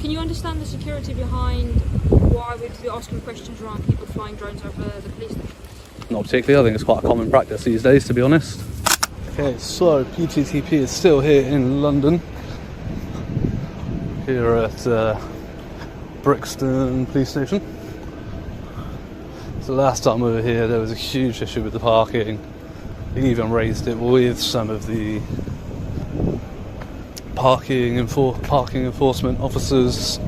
Can you understand the security behind why we'd be asking questions around people flying drones over the police station? Not particularly. I think it's quite a common practice these days, to be honest. Okay, so PTTP is still here in London. Here at Brixton Police Station. So last time we were here, there was a huge issue with the parking. He even raised it with some of the parking enforcement officers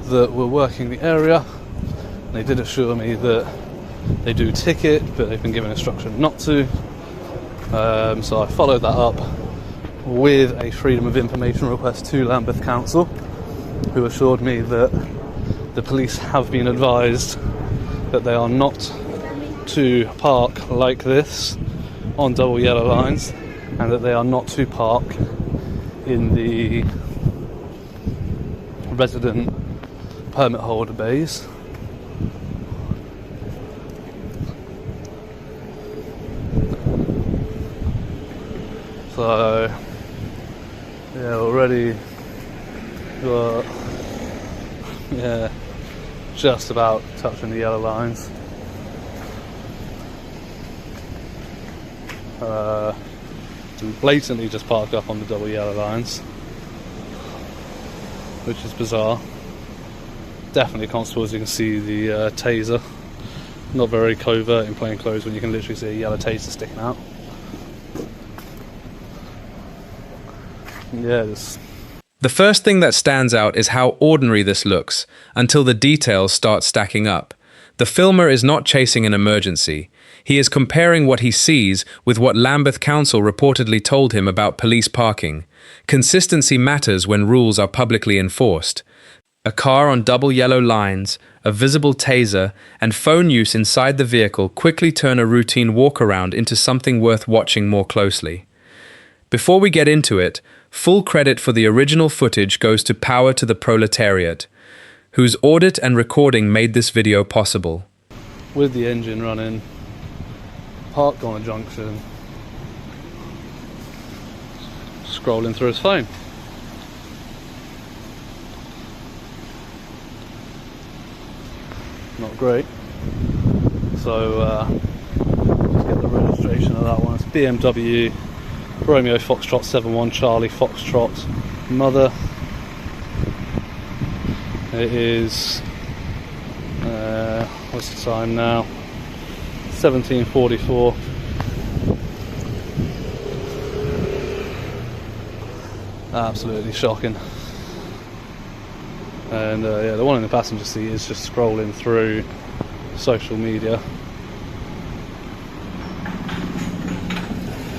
that were working the area. They did assure me that they do ticket, but they've been given instruction not to. So I followed that up with a freedom of information request to Lambeth Council, who assured me that the police have been advised that they are not to park like this on double yellow lines, and that they are not to park in the resident permit holder bays. So yeah, already got just about touching the yellow lines. Blatantly just parked up on the double yellow lines, which is bizarre. Definitely constables, you can see the taser. Not very covert in plain clothes when you can literally see a yellow taser sticking out. Yeah, The first thing that stands out is how ordinary this looks, until the details start stacking up. The filmer is not chasing an emergency. He is comparing what he sees with what Lambeth Council reportedly told him about police parking. Consistency matters when rules are publicly enforced. A car on double yellow lines, a visible taser, and phone use inside the vehicle quickly turn a routine walk-around into something worth watching more closely. Before we get into it, full credit for the original footage goes to Power to the Proletariat, whose audit and recording made this video possible. With the engine running, parked on a junction, scrolling through his phone. Not great. So let's get the registration of that one. It's BMW Romeo Foxtrot 71 Charlie Foxtrot Mother. It is what's the time now? 17:44. Absolutely shocking. And yeah, the one in the passenger seat is just scrolling through social media,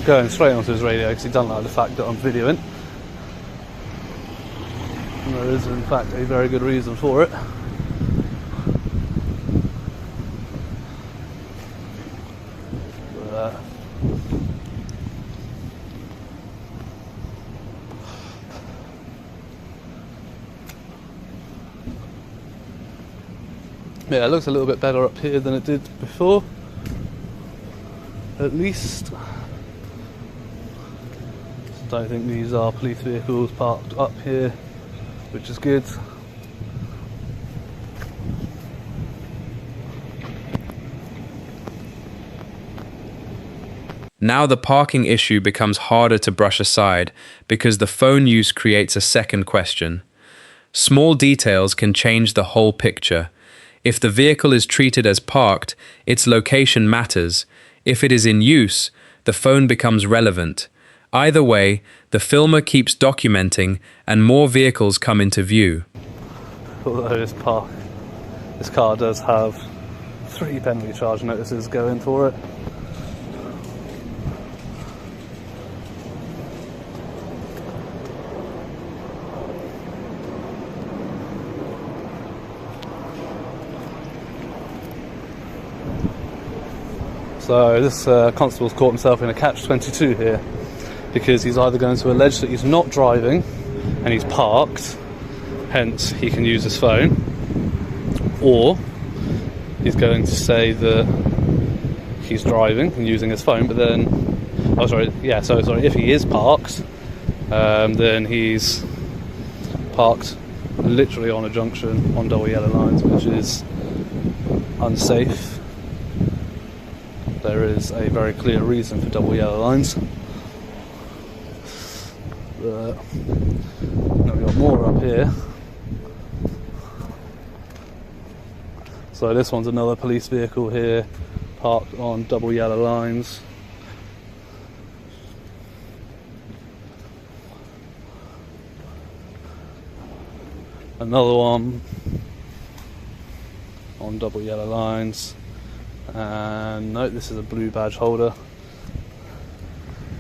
going straight onto his radio because he doesn't like the fact that I'm videoing. And there is in fact a very good reason for it. Yeah, it looks a little bit better up here than it did before, at least. I don't think these are police vehicles parked up here, which is good. Now the parking issue becomes harder to brush aside because the phone use creates a second question. Small details can change the whole picture. If the vehicle is treated as parked, its location matters. If it is in use, the phone becomes relevant. Either way, the filmer keeps documenting and more vehicles come into view. Although this car does have 3 penalty charge notices going for it. So this constable's caught himself in a catch-22 here, because he's either going to allege that he's not driving and he's parked, hence he can use his phone, or he's going to say that he's driving and using his phone, but then, if he is parked, then he's parked literally on a junction on double yellow lines, which is unsafe. There is a very clear reason for double yellow lines. Now we've got more up here. So this one's another police vehicle here, parked on double yellow lines. Another one on double yellow lines. And no, this is a blue badge holder,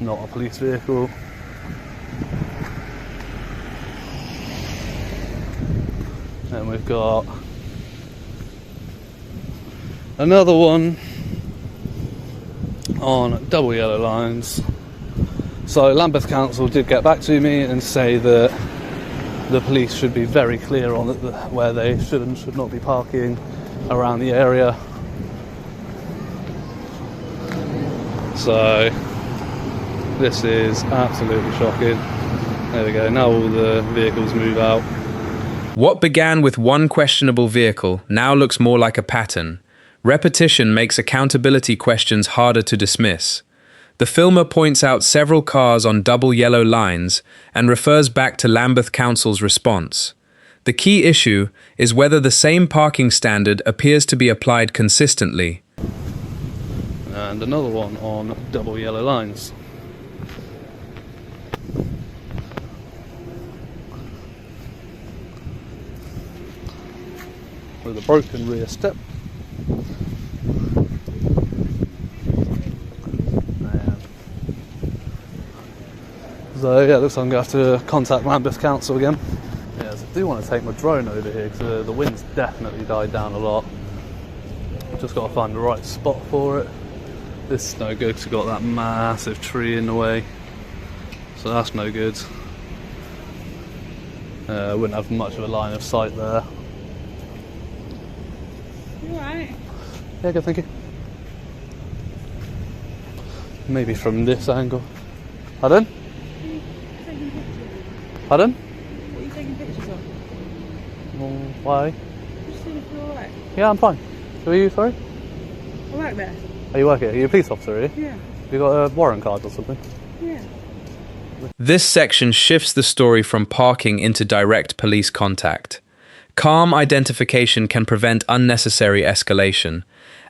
not a police vehicle. And we've got another one on double yellow lines. So Lambeth Council did get back to me and say that the police should be very clear on where they should and should not be parking around the area. So this is absolutely shocking. There we go, now all the vehicles move out. What began with one questionable vehicle now looks more like a pattern. Repetition makes accountability questions harder to dismiss. The filmer points out several cars on double yellow lines and refers back to Lambeth Council's response. The key issue is whether the same parking standard appears to be applied consistently. And another one on double yellow lines. With a broken rear step. So yeah, looks like I'm going to have to contact Lambeth Council again. Yeah, so I do want to take my drone over here because the wind's definitely died down a lot. I've just got to find the right spot for it. This is no good because we've got that massive tree in the way. So that's no good. Wouldn't have much of a line of sight there. You alright? Yeah, good, thank you. Maybe from this angle. Pardon? Taking pictures. Pardon? What are you taking pictures of? Well, why? Just seeing if you're alright. Yeah, I'm fine. Who are you, sorry? I work there. Oh, you work here? Are you a police officer, are you? Yeah. Have you got a warrant card or something? Yeah. This section shifts the story from parking into direct police contact. Calm identification can prevent unnecessary escalation.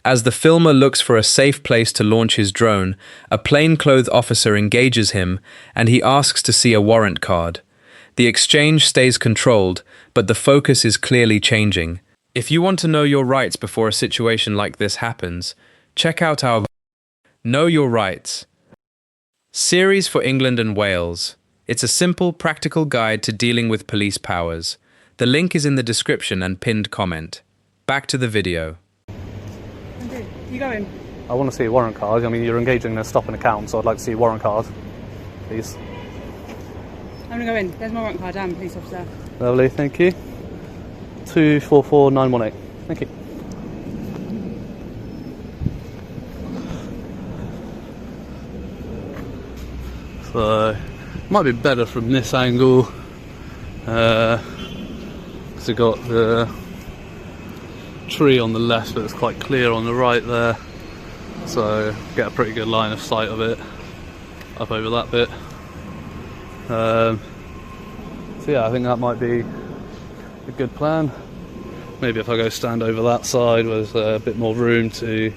As the filmer looks for a safe place to launch his drone, a plainclothes officer engages him and he asks to see a warrant card. The exchange stays controlled, but the focus is clearly changing. If you want to know your rights before a situation like this happens, check out our Know Your Rights series for England and Wales. It's a simple, practical guide to dealing with police powers. The link is in the description and pinned comment. Back to the video. Okay. You going? I want to see a warrant card. I mean, you're engaging in a stop and account, so I'd like to see a warrant card, please. I'm gonna go in. There's my warrant card. I'm a police officer. Lovely, thank you. 244918. Thank you. So, it might be better from this angle. Because we've got the tree on the left, but it's quite clear on the right there. So, get a pretty good line of sight of it up over that bit. So yeah, I think that might be a good plan. Maybe if I go stand over that side where there's a bit more room to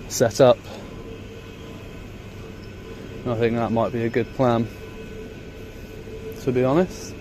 set up, I think that might be a good plan, to be honest.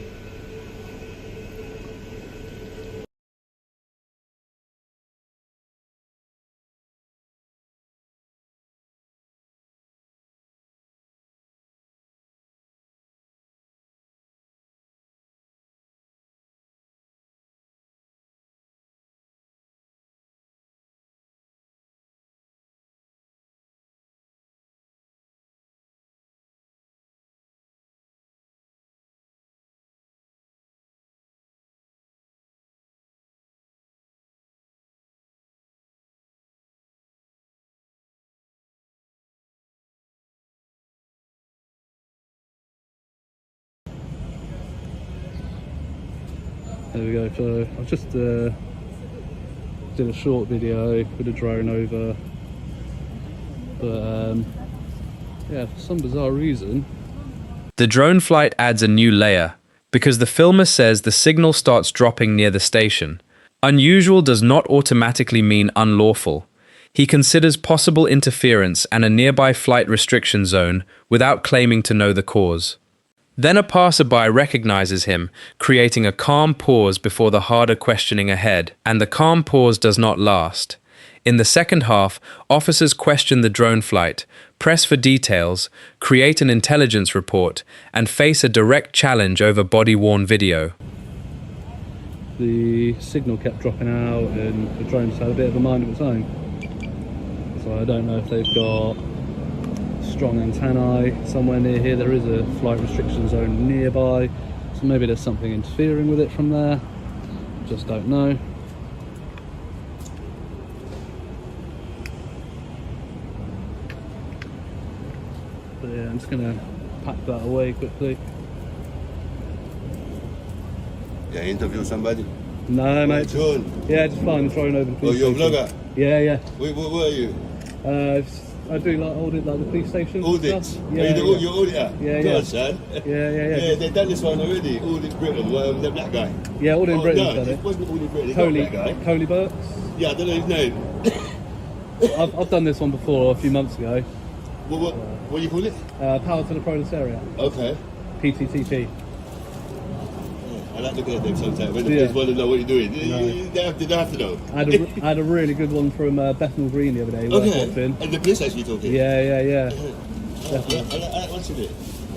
There we go. So I've just did a short video with a drone over, but yeah, for some bizarre reason. The drone flight adds a new layer, because the filmer says the signal starts dropping near the station. Unusual does not automatically mean unlawful. He considers possible interference and a nearby flight restriction zone without claiming to know the cause. Then a passerby recognizes him, creating a calm pause before the harder questioning ahead, and the calm pause does not last. In the second half, officers question the drone flight, press for details, create an intelligence report, and face a direct challenge over body-worn video. The signal kept dropping out and the drone just had a bit of a mind of its own. So I don't know if they've got strong antennae somewhere near here. There is a flight restriction zone nearby, so maybe there's something interfering with it from there. Just don't know. But yeah, I'm just gonna pack that away quickly. Yeah, interview somebody. No, mate. Drone. Yeah, just flying the drone over the Oh, police you're a station. vlogger? Yeah, yeah. Where are you? I do like audit, like the police station. Audit? Stuff. Yeah, Yeah, you're yeah. auditor? Yeah, Go yeah. on, son. Yeah. Yeah, they've done this one already. Audit Britain, the black guy. Yeah, Audit in Britain. No, done it it. wasn't Audit Britain, Coley, that guy. Coley Burks. Yeah, I don't know his name. I've done this one before a few months ago. What do you call it? Power to the Proletariat. Okay. PTTP. I like looking at them sometimes. When the Yeah. police want to know what you're doing, No. they have to know. I had a really good one from Bethnal Green the other day. Where I Okay. walked in. And the police actually talking. Yeah. I like watching it.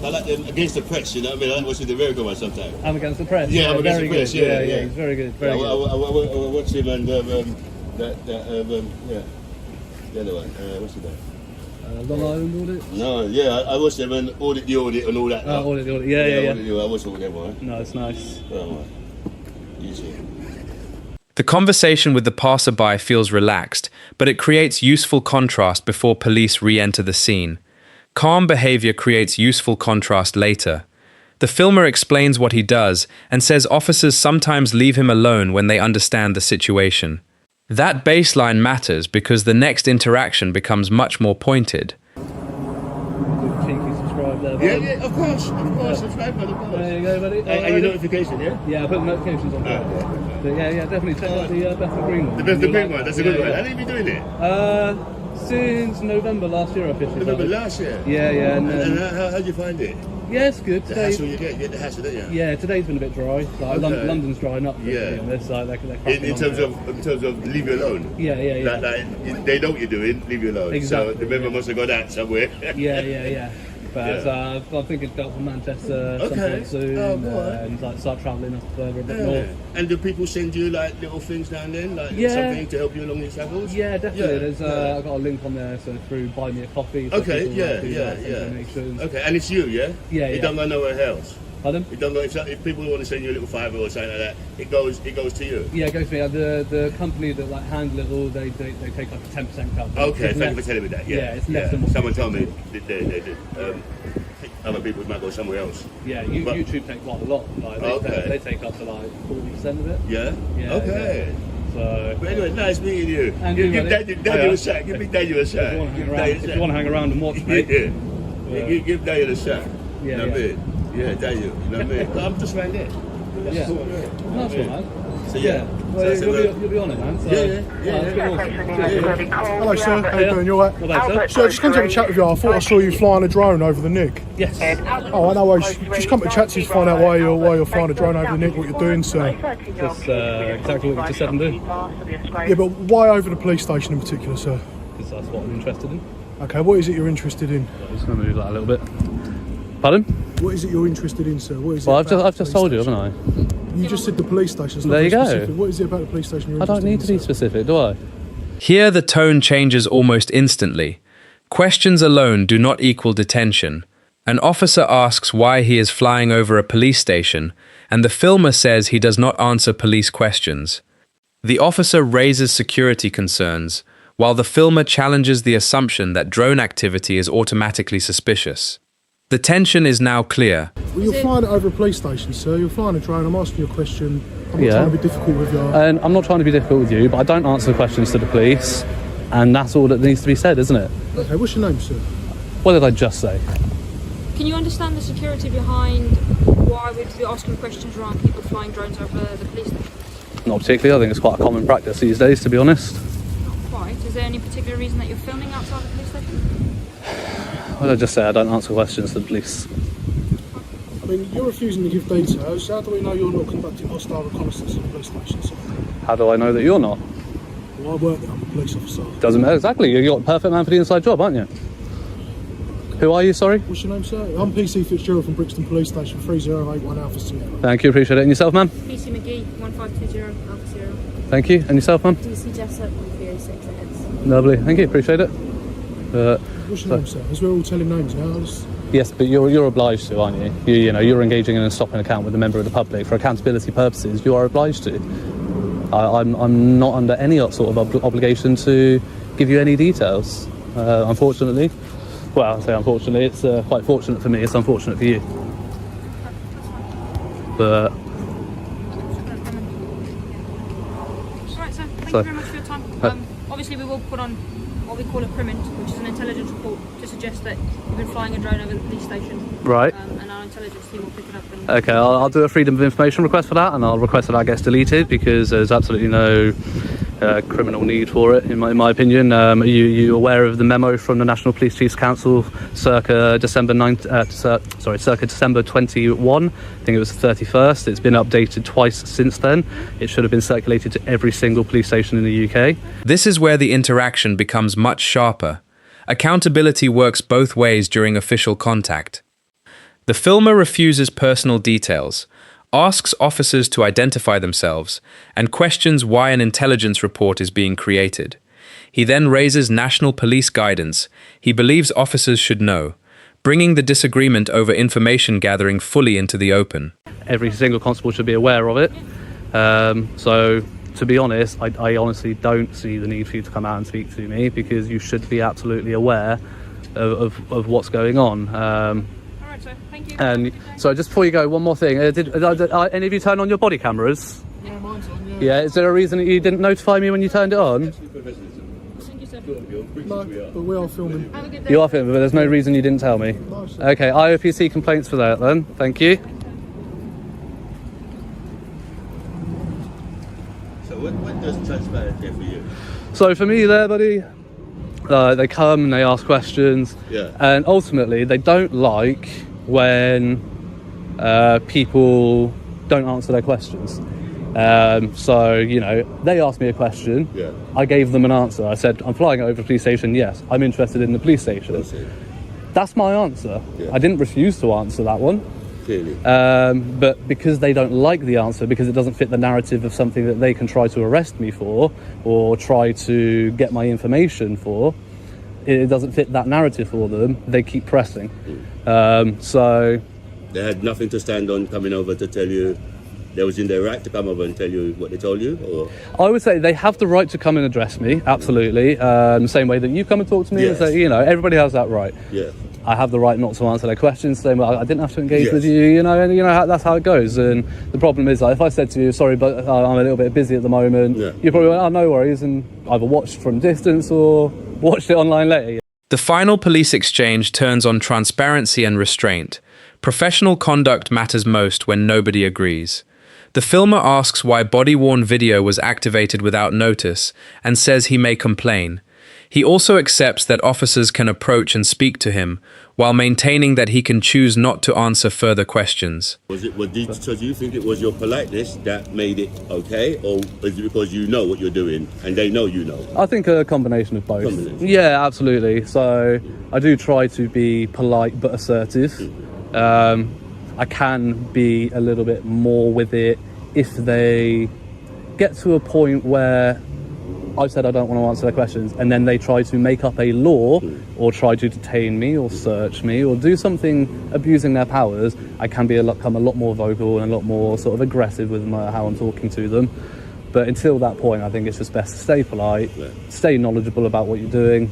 I like them against the press, you know what I mean? I like watching the American one sometimes. I'm against the press. Yeah, I'm against very the press, good. yeah. He's very good. Very I good. watched him and the other one. What's his name? Long Island Audit. No, yeah, I watched him and Audit the Audit and all that. Audit. Yeah. Audit, I watched all them one. No, it's nice. Oh, easy. The conversation with the passerby feels relaxed, but it creates useful contrast before police re-enter the scene. Calm behavior creates useful contrast later. The filmer explains what he does and says officers sometimes leave him alone when they understand the situation. That baseline matters because the next interaction becomes much more pointed. Cheeky subscribe there. Yeah, of course, subscribe, of course. There you go, buddy. And your notification, yeah? Yeah, I put the notifications on there. But yeah, definitely check out the Bethnal Green one. The Bethnal You'll Green like one, that. that's a good one. How long have you been doing it? Since November last year, officially. November last year? Yeah, and And how'd you find it? yeah, it's good. The Today, hassle you get the hassle, don't you? yeah, today's been a bit dry. Like Okay. London's drying up. Yeah. To be honest. Like, they're In cracking terms on of leave you alone. Yeah. Like, they know what you're doing, leave you alone. Exactly, So the member must have got out somewhere. Yeah. But Yeah. I'm thinking to go up to Manchester some Okay. point soon Oh, go on. and like start travelling up further a bit Yeah. north. And do people send you like little things now and then, like Yeah. something to help you along your travels? Yeah, definitely. Yeah, There's yeah. I've got a link on there, so through Buy Me a Coffee. So Okay, people yeah, like do, like, send donations. Okay, and it's you, yeah? Yeah, It yeah. don't go nowhere else. Pardon? It don't go, if people want to send you a little fiver or something like that, it goes to you. Yeah, it goes to me. The company that like handle it all, they take like a 10% cut. Okay, It's thank you less- for telling me that. Yeah, Yeah, it's less than what someone you told me think. they did. Other people might go somewhere else. Yeah, But- YouTube take quite a lot. Like, Okay. they take up to like 40% of it. Yeah. Yeah, Okay. So. But anyway, nice meeting you. And give you, buddy. Daniel a shot. Give me Daniel a shot. If you want to Give hang Daniel a around, if shot. you want to hang around and watch, mate. Yeah. Give Daniel a shot. Yeah, You know what I yeah. mean? Yeah, Daniel. You know what I mean? But I'm just right there. That's Yeah. cool. Nice one, man. So Yeah. Well, that's you'll it, be on it, man. So, Yeah. it's been awesome. Hello, sir. How you doing? You alright? Not bad, sir. So I just come to have a chat with you. I thought I saw you flying a drone over the Nick. Yes. Oh, I know. I just come to chat to you to find out why you're flying a drone over the Nick, what you're doing, sir. That's exactly what you just said and do. Yeah, but why over the police station in particular, sir? Because that's what I'm interested in. Okay, what is it you're interested in? I'm just going to move that a little bit. Pardon? What is it you're interested in, sir? What is it? Well, about I've the just police told you, station? haven't I? You just said the police station. It's not There you very go. specific. What is it about the police station you're I don't interested in, need to be sir? specific, do I? Here the tone changes almost instantly. Questions alone do not equal detention. An officer asks why he is flying over a police station, and the filmer says he does not answer police questions. The officer raises security concerns, while the filmer challenges the assumption that drone activity is automatically suspicious. The tension is now clear. Well, you're flying it over a police station, sir. You're flying a drone. I'm asking you a question. I'm not trying to be difficult with you. And I'm not trying to be difficult with you, but I don't answer questions to the police, and that's all that needs to be said, isn't it? Okay, what's your name, sir? What did I just say? Can you understand the security behind why we'd be asking questions around people flying drones over the police station? Not particularly. I think it's quite a common practice these days, to be honest. Not quite. Is there any particular reason that you're filming outside the police station? What did I just say? I don't answer questions to the police. I mean, you're refusing to give details. How do we know you're not conducting hostile reconnaissance at the police station, sir? How do I know that you're not? Well, I work there. I'm a police officer. Doesn't matter. Exactly. You're a perfect man for the inside job, aren't you? Who are you, sorry? What's your name, sir? I'm PC Fitzgerald from Brixton Police Station, 3081 Alpha Sierra. Thank you. Appreciate it. And yourself, ma'am? PC McGee, 1520 Alpha Sierra. Thank you. And yourself, ma'am? DC Jessup, 306 ahead. Lovely. Thank you. Appreciate it. What's your name, sir? As we're all telling names now. Yes, but you're obliged to, aren't you? You know, you're engaging in a stopping account with a member of the public for accountability purposes. You are obliged to. I'm not under any sort of obligation to give you any details. Unfortunately, well, I say unfortunately, it's quite fortunate for me. It's unfortunate for you. But Alright, sir. Thank you very much for your time. Obviously, we will put on what we call a primint, which is an intelligence report to suggest that you've been flying a drone over the police station. right. And our intelligence team will pick it up. And Okay, I'll do a freedom of information request for that, and I'll request that gets deleted because there's absolutely no criminal need for it, in my opinion. You aware of the memo from the National Police Chiefs Council circa December 21? I think it was the 31st. It's been updated twice since then. It should have been circulated to every single police station in the UK. This is where the interaction becomes much sharper. Accountability works both ways during official contact. The filmer refuses personal details, asks officers to identify themselves, and questions why an intelligence report is being created. He then raises national police guidance he believes officers should know, bringing the disagreement over information gathering fully into the open. Every single constable should be aware of it. So, to be honest, I honestly don't see the need for you to come out and speak to me because you should be absolutely aware of what's going on. Alright, sir. Thank you. And so, just before you go, one more thing. Did any of you turn on your body cameras? Yeah, mine's on, yeah. Yeah, is there a reason that you didn't notify me when you turned it on? Thank you, sir. No, but we are filming. Have a good day. You are filming, but there's no reason you didn't tell me. No, sir. Okay, IOPC complaints for that then. Thank you. So what does transparent here for you? So for me there, buddy, they come and they ask questions. Yeah. And ultimately, they don't like when people don't answer their questions. So, you know, they asked me a question. Yeah. I gave them an answer. I said, I'm flying over the police station. Yes, I'm interested in the police station. That's it. That's my answer. Yeah. I didn't refuse to answer that one. Clearly. But because they don't like the answer, because it doesn't fit the narrative of something that they can try to arrest me for or try to get my information for, it doesn't fit that narrative for them, they keep pressing. So They had nothing to stand on coming over to tell you they was in their right to come over and tell you what they told you, or I would say they have the right to come and address me, absolutely. The same way that you come and talk to me. Yes. So, you know, everybody has that right. yeah. I have the right not to answer their questions. Same way I didn't have to engage Yes. with you, you know, and you know that's how it goes. And the problem is, like, if I said to you, sorry, but I'm a little bit busy at the moment, Yeah. you probably went, oh, no worries, and either watched from distance or watched it online later. The final police exchange turns on transparency and restraint. Professional conduct matters most when nobody agrees. The filmer asks why body-worn video was activated without notice and says he may complain. He also accepts that officers can approach and speak to him, while maintaining that he can choose not to answer further questions. So do you think it was your politeness that made it okay, or is it because you know what you're doing and they know you know? I think a combination of both. Combination. Yeah, absolutely. So I do try to be polite but assertive. I can be a little bit more with it if they get to a point where I've said I don't want to answer their questions and then they try to make up a law or try to detain me or search me or do something abusing their powers. I can become a lot more vocal and a lot more sort of aggressive with how I'm talking to them. But until that point, I think it's just best to stay polite, stay knowledgeable about what you're doing.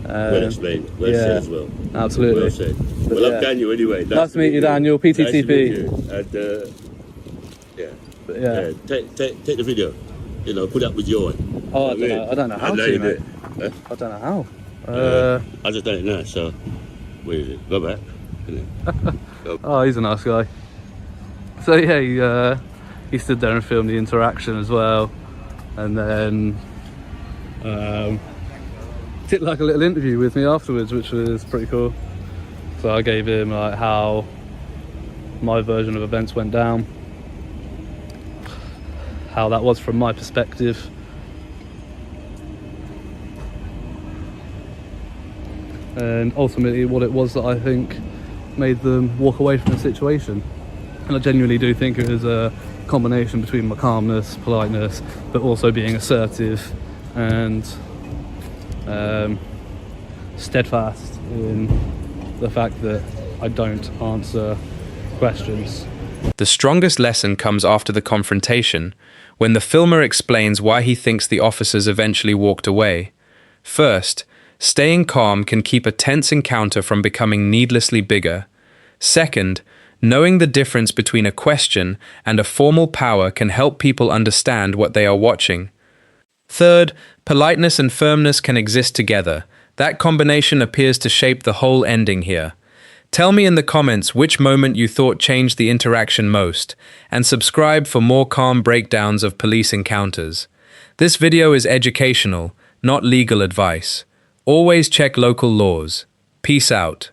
Well explained, well yeah, said as well. Absolutely. Well said. But Well, yeah. I'm Daniel anyway. Nice to meet you, Daniel, PTTP. Nice to meet you. And, yeah. But yeah. Take the video. You know, put up with your one. Oh, I don't know how I know to, you mate. do it. I don't know how. I just done it now, so where is it? Go back. Oh, he's a nice guy. So yeah, he stood there and filmed the interaction as well, and then did like a little interview with me afterwards, which was pretty cool. So I gave him like how my version of events went down, how that was from my perspective. And ultimately what it was that I think made them walk away from the situation. And I genuinely do think it was a combination between my calmness, politeness, but also being assertive and steadfast in the fact that I don't answer questions. The strongest lesson comes after the confrontation, when the filmer explains why he thinks the officers eventually walked away. First, staying calm can keep a tense encounter from becoming needlessly bigger. Second, knowing the difference between a question and a formal power can help people understand what they are watching. Third, politeness and firmness can exist together. That combination appears to shape the whole ending here. Tell me in the comments which moment you thought changed the interaction most, and subscribe for more calm breakdowns of police encounters. This video is educational, not legal advice. Always check local laws. Peace out.